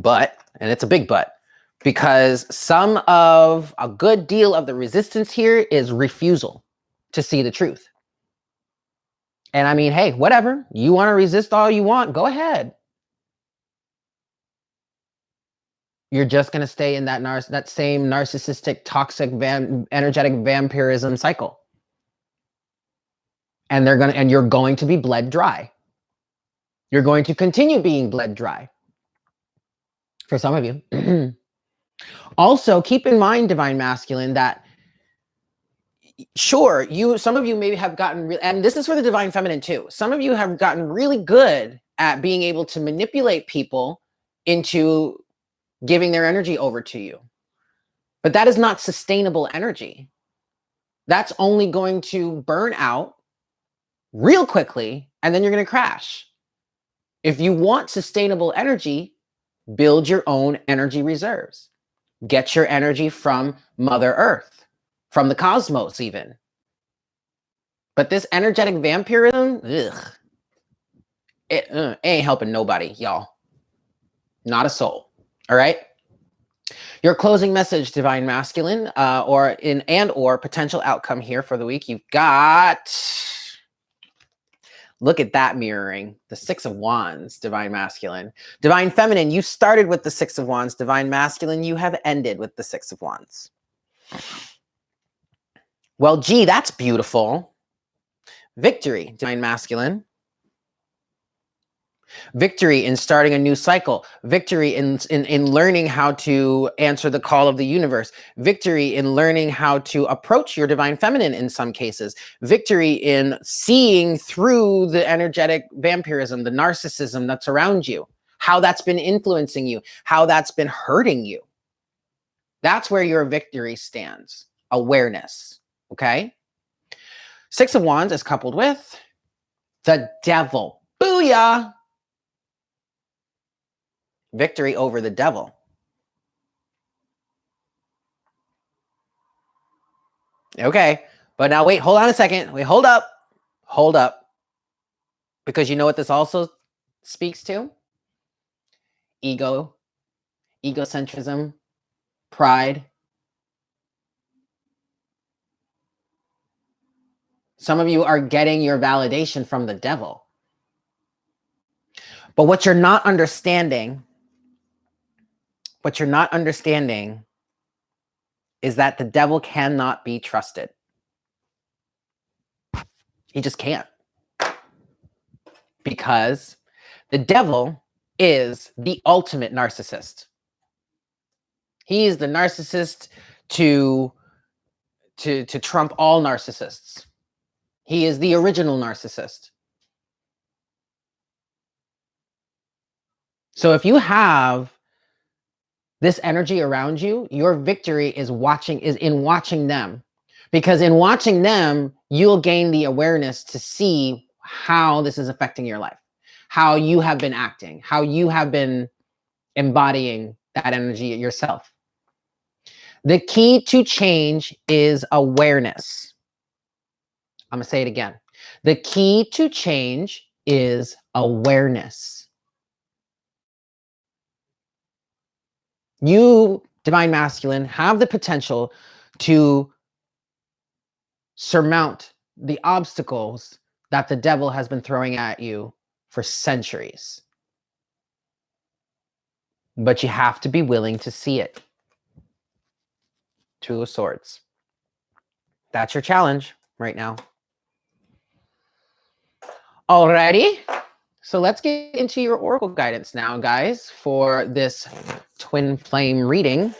and it's a big but, because a good deal of the resistance here is refusal to see the truth. And I mean, hey, whatever. You want to resist all you want, go ahead. You're just going to stay in that same narcissistic, toxic, energetic vampirism cycle. And you're going to be bled dry. You're going to continue being bled dry. For some of you. Also, keep in mind, Divine Masculine, that sure, some of you maybe have gotten, and this is for the Divine Feminine too. Some of you have gotten really good at being able to manipulate people into giving their energy over to you. But that is not sustainable energy. That's only going to burn out real quickly, and then you're going to crash. If you want sustainable energy, build your own energy reserves. Get your energy from Mother Earth, from the cosmos even. But this energetic vampirism, it ain't helping nobody, y'all. Not a soul. All right? Your closing message, Divine Masculine, or potential outcome here for the week. You've got, look at that mirroring, the Six of Wands, Divine Masculine. Divine Feminine, you started with the Six of Wands. Divine Masculine, you have ended with the Six of Wands. Well, gee, that's beautiful. Victory, Divine Masculine. Victory in starting a new cycle. Victory in learning how to answer the call of the universe. Victory in learning how to approach your Divine Feminine in some cases. Victory in seeing through the energetic vampirism, the narcissism that's around you, how that's been influencing you, how that's been hurting you. That's where your victory stands. Awareness, okay? Six of Wands is coupled with the Devil. Booyah! Victory over the devil. Okay, but now wait, hold on a second. Wait, hold up. Hold up. Because you know what this also speaks to? Ego, egocentrism, pride. Some of you are getting your validation from the devil. But what you're not understanding is that the devil cannot be trusted. He just can't. Because the devil is the ultimate narcissist. He is the narcissist to trump all narcissists. He is the original narcissist. So if you have this energy around you, your victory is in watching them. Because in watching them, you'll gain the awareness to see how this is affecting your life, how you have been acting, how you have been embodying that energy yourself. The key to change is awareness. I'm going to say it again. The key to change is awareness. You, Divine Masculine, have the potential to surmount the obstacles that the devil has been throwing at you for centuries. But you have to be willing to see it. Two of Swords. That's your challenge right now. Alrighty. So let's get into your oracle guidance now, guys, for this twin flame reading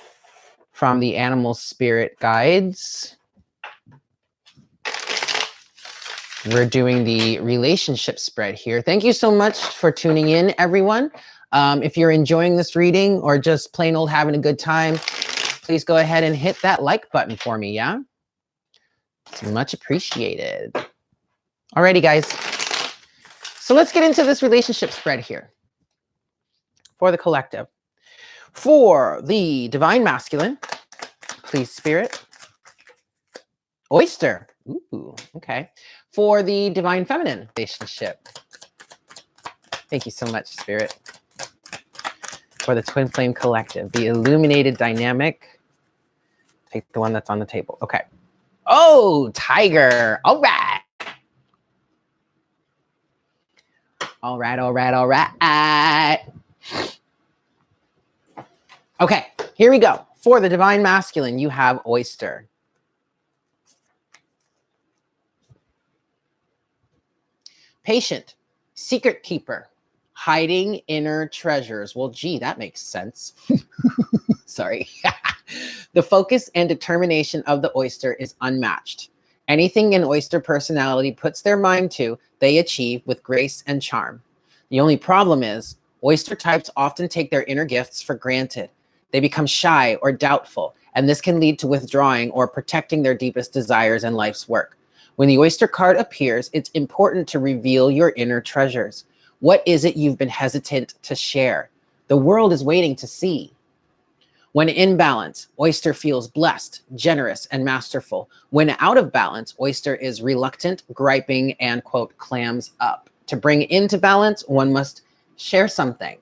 from the Animal Spirit Guides. We're doing the relationship spread here. Thank you so much for tuning in, everyone. If you're enjoying this reading or just plain old having a good time, please go ahead and hit that like button for me, yeah? It's much appreciated. Alrighty, guys. So let's get into this relationship spread here for the collective. For the divine masculine, please, spirit. Oyster. Ooh, okay. For the divine feminine relationship. Thank you so much, spirit. For the twin flame collective, the illuminated dynamic. Take the one that's on the table. Okay. Oh, tiger. All right. All right, all right, all right. Okay, here we go. For the divine masculine, you have oyster. Patient, secret keeper, hiding inner treasures. Well, gee, that makes sense. Sorry. The focus and determination of the oyster is unmatched. Anything an oyster personality puts their mind to, they achieve with grace and charm. The only problem is, oyster types often take their inner gifts for granted. They become shy or doubtful, and this can lead to withdrawing or protecting their deepest desires and life's work. When the oyster card appears, it's important to reveal your inner treasures. What is it you've been hesitant to share? The world is waiting to see. When in balance, oyster feels blessed, generous, and masterful. When out of balance, oyster is reluctant, griping, and, quote, clams up. To bring into balance, one must share something.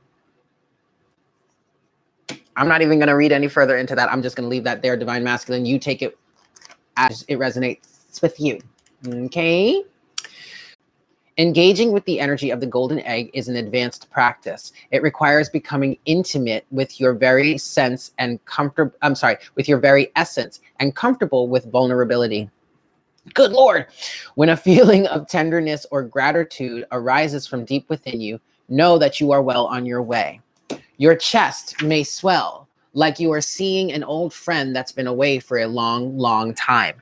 I'm not even going to read any further into that. I'm just going to leave that there, divine masculine. You take it as it resonates with you. Okay? Engaging with the energy of the golden egg is an advanced practice. It requires becoming intimate with your very sense and with your very essence and comfortable with vulnerability. Good Lord. When a feeling of tenderness or gratitude arises from deep within you, know that you are well on your way. Your chest may swell like you are seeing an old friend that's been away for a long, long time.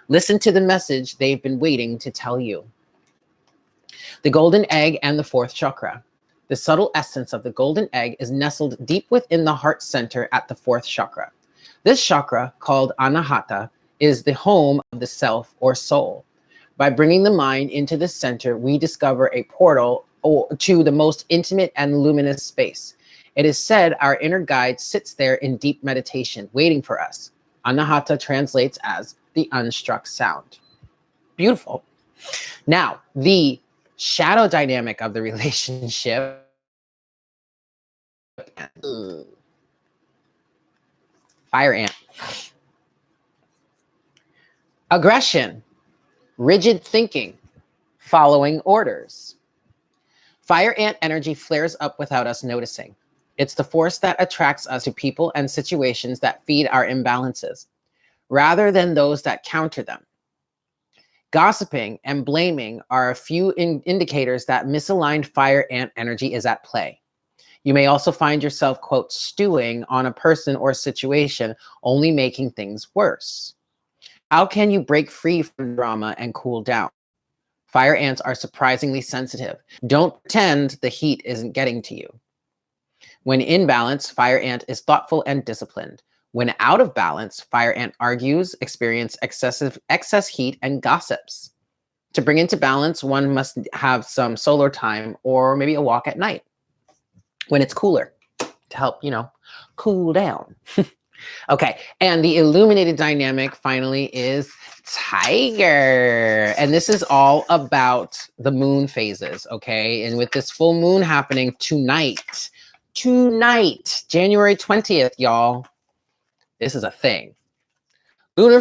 Listen to the message they've been waiting to tell you. The golden egg and the fourth chakra. The subtle essence of the golden egg is nestled deep within the heart center at the fourth chakra. This chakra, called Anahata, is the home of the self or soul. By bringing the mind into the center, we discover a portal to the most intimate and luminous space. It is said our inner guide sits there in deep meditation, waiting for us. Anahata translates as the unstruck sound. Beautiful. Now, the shadow dynamic of the relationship. Fire ant. Aggression, rigid thinking, following orders. Fire ant energy flares up without us noticing. It's the force that attracts us to people and situations that feed our imbalances, rather than those that counter them. Gossiping and blaming are a few indicators that misaligned fire ant energy is at play. You may also find yourself, quote, stewing on a person or situation, only making things worse. How can you break free from drama and cool down? Fire ants are surprisingly sensitive. Don't pretend the heat isn't getting to you. When in balance, fire ant is thoughtful and disciplined. When out of balance, fire ant argues, experiences excess heat, and gossips. To bring into balance, one must have some solar time or maybe a walk at night when it's cooler to help, cool down. Okay, and the illuminated dynamic finally is tiger. And this is all about the moon phases, okay? And with this full moon happening tonight, January 20th, y'all. This is a thing. Lunar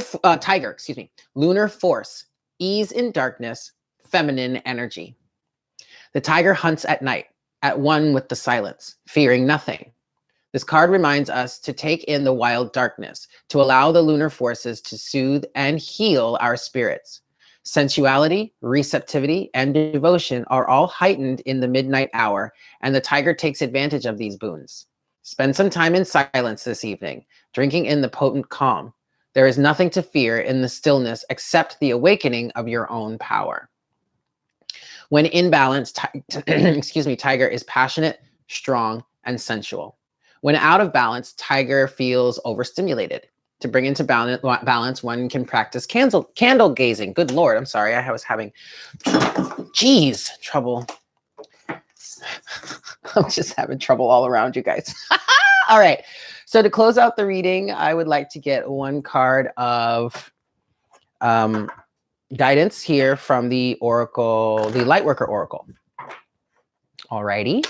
force, ease in darkness, feminine energy. The tiger hunts at night, at one with the silence, fearing nothing. This card reminds us to take in the wild darkness, to allow the lunar forces to soothe and heal our spirits. Sensuality, receptivity, and devotion are all heightened in the midnight hour, and the tiger takes advantage of these boons. Spend some time in silence this evening, drinking in the potent calm. There is nothing to fear in the stillness except the awakening of your own power. When in balance, tiger is passionate, strong, and sensual. When out of balance, tiger feels overstimulated, To bring into balance, one can practice candle gazing. Good Lord, I'm sorry. I was having, trouble. I'm just having trouble all around you guys. All right. So to close out the reading, I would like to get one card of guidance here from the Oracle, the Lightworker Oracle. All righty.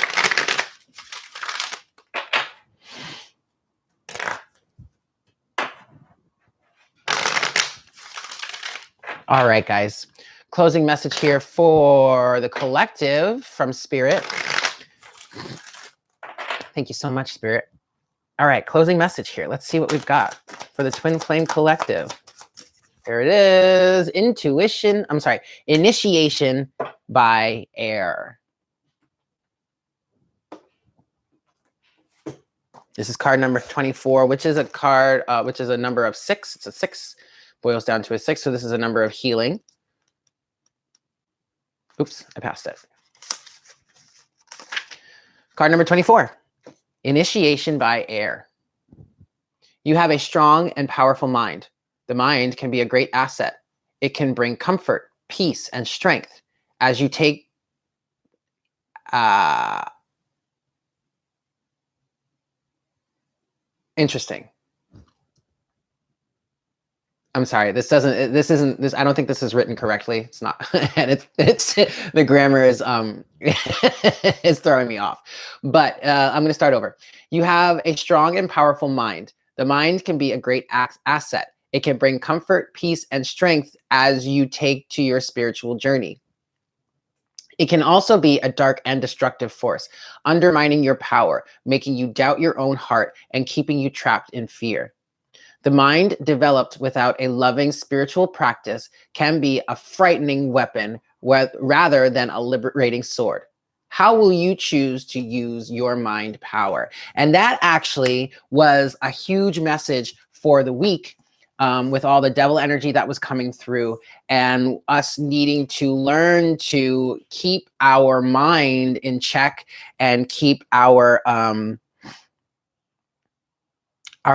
All right, guys. Closing message here for the collective from Spirit. Thank you so much, Spirit. All right, closing message here. Let's see what we've got for the Twin Flame Collective. Here it is. Initiation by air. This is card number 24, which is a card, which is a number of 6. It's a 6, boils down to a 6. So this is a number of healing. Oops, I passed it. Card number 24, initiation by air. You have a strong and powerful mind. The mind can be a great asset. It can bring comfort, peace, and strength as you take interesting. I'm sorry. I don't think this is written correctly. It's not. And it's the grammar is is throwing me off. But I'm going to start over. You have a strong and powerful mind. The mind can be a great asset. It can bring comfort, peace, and strength as you take to your spiritual journey. It can also be a dark and destructive force, undermining your power, making you doubt your own heart, and keeping you trapped in fear. The mind developed without a loving spiritual practice can be a frightening weapon rather than a liberating sword. How will you choose to use your mind power? And that actually was a huge message for the week, with all the devil energy that was coming through and us needing to learn to keep our mind in check and keep our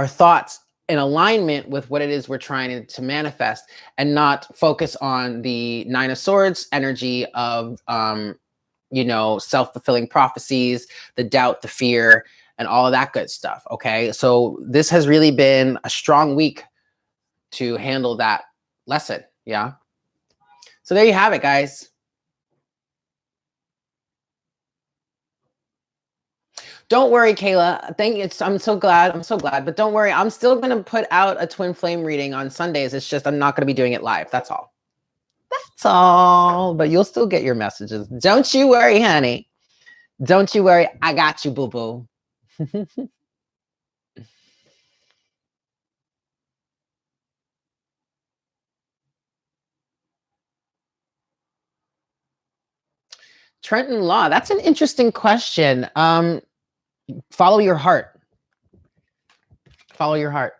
thoughts in alignment with what it is we're trying to manifest, and not focus on the 9 of Swords energy of, self-fulfilling prophecies, the doubt, the fear, and all of that good stuff. Okay. So this has really been a strong week to handle that lesson. Yeah. So there you have it, guys. Don't worry, Kayla. I'm so glad. But don't worry, I'm still going to put out a twin flame reading on Sundays. It's just I'm not going to be doing it live. That's all. That's all. But you'll still get your messages. Don't you worry, honey. Don't you worry. I got you, boo-boo. Trenton Law. That's an interesting question. Follow your heart. Follow your heart.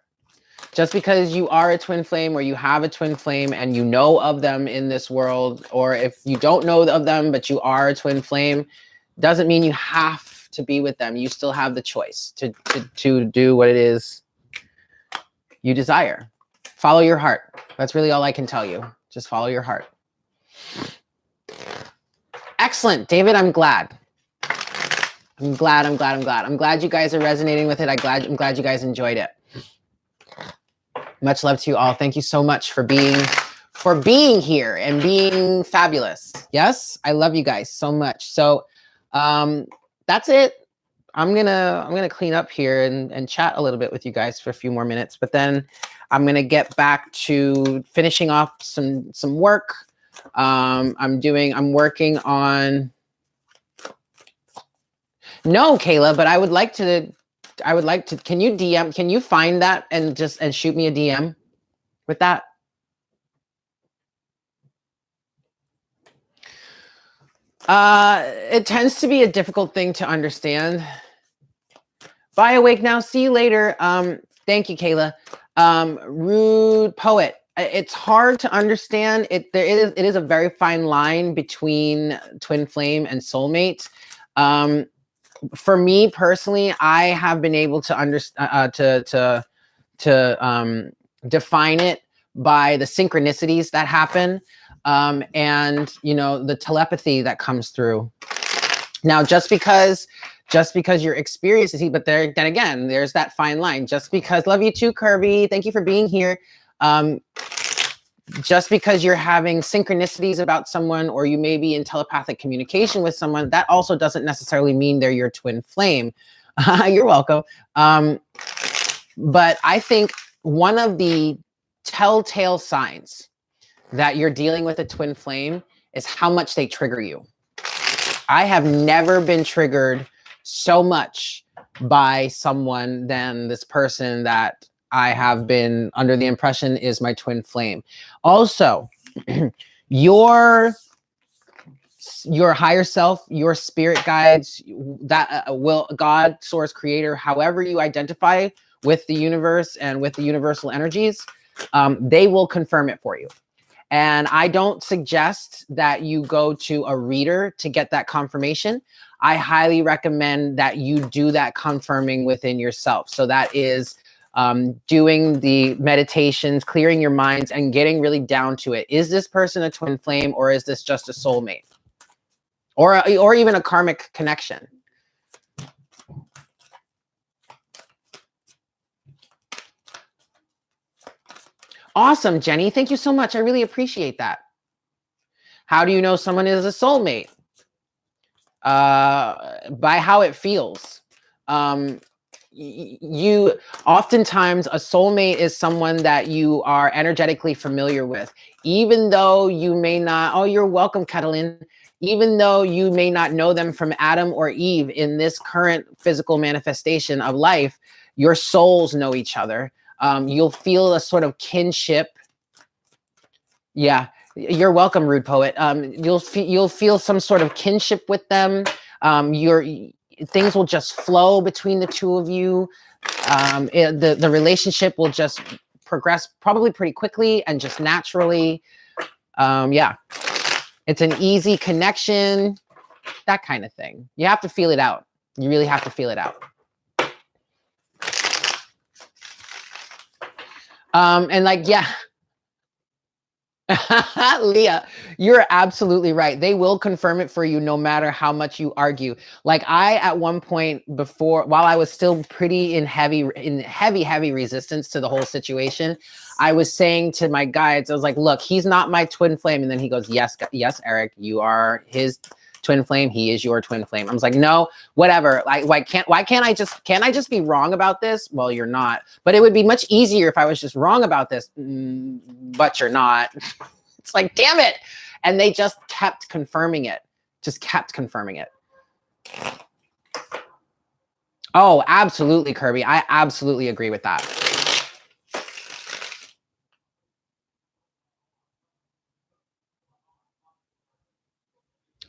Just because you are a twin flame or you have a twin flame and you know of them in this world, or if you don't know of them, but you are a twin flame, doesn't mean you have to be with them. You still have the choice to do what it is you desire. Follow your heart. That's really all I can tell you. Just follow your heart. Excellent, David. I'm glad. I'm glad you guys are resonating with it. I'm glad you guys enjoyed it. Much love to you all. Thank you so much for being here and being fabulous. Yes, I love you guys so much. So that's it. I'm gonna clean up here and chat a little bit with you guys for a few more minutes, but then I'm gonna get back to finishing off some work. I'm working on. No, Kayla, but I would like to, can you find that and shoot me a DM with that? It tends to be a difficult thing to understand. Bye, awake now. See you later. Thank you, Kayla. Rude poet. It's hard to understand. It is a very fine line between twin flame and soulmate. For me personally, I have been able to understand define it by the synchronicities that happen, and you know, the telepathy that comes through. Now, just because you're experiencing, but then again, there's that fine line. Just because, love you too, Kirby. Thank you for being here. Just because you're having synchronicities about someone, or you may be in telepathic communication with someone, that also doesn't necessarily mean they're your twin flame. You're welcome. But I think one of the telltale signs that you're dealing with a twin flame is how much they trigger you. I have never been triggered so much by someone than this person that I have been under the impression is my twin flame. Also, your higher self, your spirit guides, that will, God, source, creator, however you identify with the universe and with the universal energies, they will confirm it for you. And I don't suggest that you go to a reader to get that confirmation. I highly recommend that you do that confirming within yourself. So that is doing the meditations, clearing your minds, and getting really down to it. Is this person a twin flame, or is this just a soulmate? Or even a karmic connection? Awesome, Jenny. Thank you so much. I really appreciate that. How do you know someone is a soulmate? By how it feels. You oftentimes, a soulmate is someone that you are energetically familiar with, even though you may not. Oh, you're welcome, Catalin. Even though you may not know them from Adam or Eve in this current physical manifestation of life, your souls know each other. You'll feel a sort of kinship. Yeah, you're welcome, Rude Poet. You'll feel some sort of kinship with them. Things will just flow between the two of you. The relationship will just progress probably pretty quickly and just naturally. Yeah, it's an easy connection, that kind of thing. You have to feel it out. You really have to feel it out. And like, yeah. Leah, you're absolutely right. They will confirm it for you no matter how much you argue. Like I, at one point before, while I was still pretty in heavy resistance to the whole situation, I was saying to my guides, I was like, look, he's not my twin flame. And then he goes, yes, Eric, you are his twin flame. He is your twin flame. I was like, no, whatever. Why can't I just be wrong about this? Well, you're not, but it would be much easier if I was just wrong about this, but you're not. It's like, damn it. And they just kept confirming it. Oh, absolutely, Kirby. I absolutely agree with that.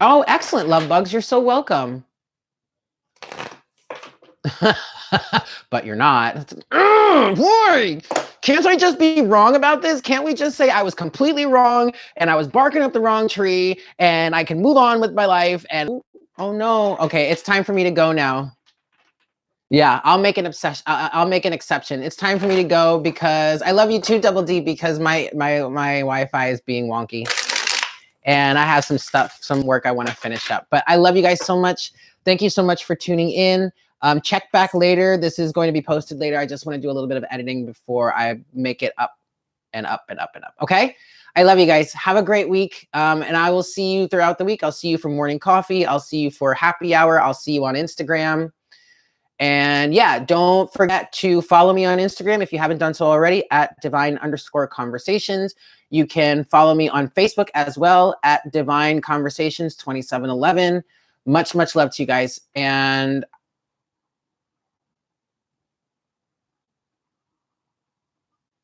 Oh, excellent, love bugs. You're so welcome. But you're not. Why? Can't I just be wrong about this? Can't we just say I was completely wrong and I was barking up the wrong tree and I can move on with my life? And oh no. Okay, it's time for me to go now. Yeah, I'll make an exception. It's time for me to go because I love you too, Double D, because my Wi-Fi is being wonky. And I have some work I want to finish up. But I love you guys so much. Thank you so much for tuning in. Check back later. This is going to be posted later. I just want to do a little bit of editing before I make it up and up and up and up. Okay? I love you guys. Have a great week. And I will see you throughout the week. I'll see you for morning coffee. I'll see you for happy hour. I'll see you on Instagram. And yeah, don't forget to follow me on Instagram if you haven't done so already at divine_conversations. You can follow me on Facebook as well at Divine Conversations 2711. Much, much love to you guys. And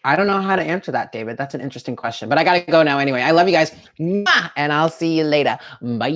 I don't know how to answer that, David. That's an interesting question, but I got to go now anyway. I love you guys. And I'll see you later. Bye.